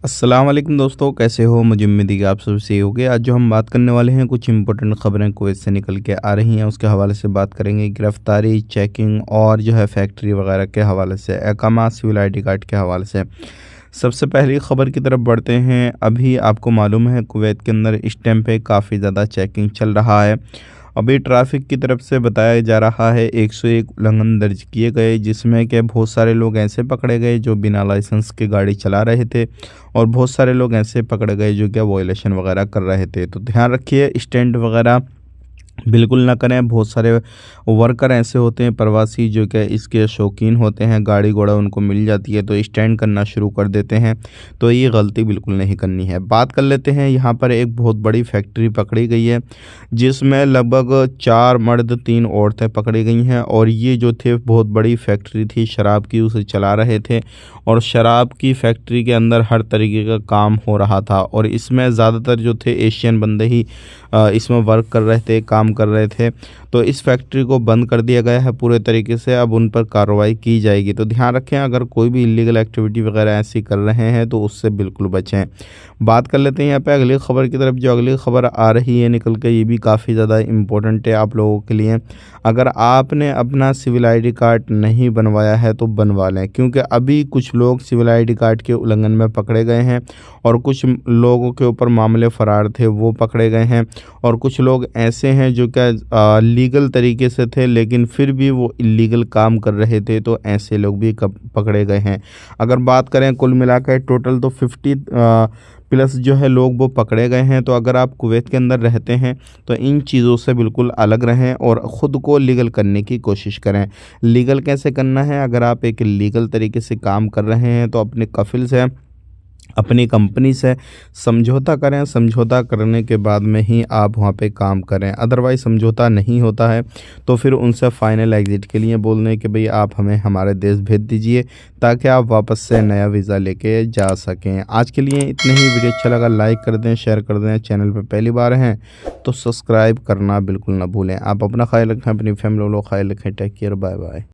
अस्सलाम वालेकुम दोस्तों, कैसे हो? मुझे उम्मीद है कि आप सब सही होंगे। आज जो हम बात करने वाले हैं, कुछ इंपॉर्टेंट खबरें कुवैत से निकल के आ रही हैं, उसके हवाले से बात करेंगे। गिरफ्तारी, चेकिंग और जो है फैक्ट्री वगैरह के हवाले से, अहकाम सिविल आईडी कार्ड के हवाले से। सबसे पहली खबर की तरफ बढ़ते हैं। अभी आपको मालूम है कुवैत के अंदर इस टाइम पे काफ़ी ज़्यादा चेकिंग चल रहा है। अभी ट्रैफ़िक की तरफ से बताया जा रहा है 101 उल्लंघन दर्ज किए गए, जिसमें कि बहुत सारे लोग ऐसे पकड़े गए जो बिना लाइसेंस के गाड़ी चला रहे थे और बहुत सारे लोग ऐसे पकड़े गए जो क्या वॉयलेशन वगैरह कर रहे थे। तो ध्यान रखिए, स्टंट वगैरह बिल्कुल ना करें। बहुत सारे वर्कर ऐसे होते हैं प्रवासी जो कि इसके शौकीन होते हैं, गाड़ी घोड़ा उनको मिल जाती है तो स्टैंड करना शुरू कर देते हैं। तो ये गलती बिल्कुल नहीं करनी है। बात कर लेते हैं, यहाँ पर एक बहुत बड़ी फैक्ट्री पकड़ी गई है जिसमें लगभग 4 मर्द 3 औरतें पकड़ी गई हैं। और ये जो थे बहुत बड़ी फैक्ट्री थी शराब की, उसे चला रहे थे और शराब की फैक्ट्री के अंदर हर तरीके का काम हो रहा था। और इसमें ज़्यादातर जो थे एशियन बंदे ही इसमें वर्क कर रहे थे, काम कर रहे थे। तो इस फैक्ट्री को बंद कर दिया गया है पूरे तरीके से, अब उन पर कार्रवाई की जाएगी। तो ध्यान रखें, अगर कोई भी इलीगल एक्टिविटी वगैरह ऐसी कर रहे हैं तो उससे बिल्कुल बचें। बात कर लेते हैं यहाँ पे अगली खबर की तरफ। जो अगली खबर आ रही है निकल के, ये भी काफ़ी ज़्यादा इम्पोर्टेंट है आप लोगों के लिए। अगर आपने अपना सिविल आईडी कार्ड नहीं बनवाया है तो बनवा लें, क्योंकि अभी कुछ लोग सिविल आईडी कार्ड के उल्लंघन में पकड़े गए हैं और कुछ लोगों के ऊपर मामले फ़रार थे वो पकड़े गए हैं। और कुछ लोग ऐसे हैं जो क्या लीगल तरीके से थे लेकिन फिर भी वो इलीगल काम कर रहे थे, तो ऐसे लोग भी पकड़े गए हैं। अगर बात करें कुल मिलाकर टोटल तो 50 प्लस जो है लोग वो पकड़े गए हैं। तो अगर आप कुवैत के अंदर रहते हैं तो इन चीज़ों से बिल्कुल अलग रहें और ख़ुद को लीगल करने की कोशिश करें। लीगल कैसे करना है? अगर आप एक लीगल तरीके से काम कर रहे हैं तो अपने कफ़िल से, अपनी कंपनी से समझौता करें। समझौता करने के बाद में ही आप वहाँ पे काम करें। अदरवाइज़ समझौता नहीं होता है तो फिर उनसे फ़ाइनल एग्ज़िट के लिए बोल दें कि भई आप हमें हमारे देश भेज दीजिए ताकि आप वापस से नया वीज़ा लेके जा सकें। आज के लिए इतने ही। वीडियो अच्छा लगा लाइक कर दें, शेयर कर दें। चैनल पे पहली बार हैं तो सब्सक्राइब करना बिल्कुल ना भूलें। आप अपना ख़्याल रखें, अपनी फैमिली वालों का ख़्याल रखें। Take care, bye bye.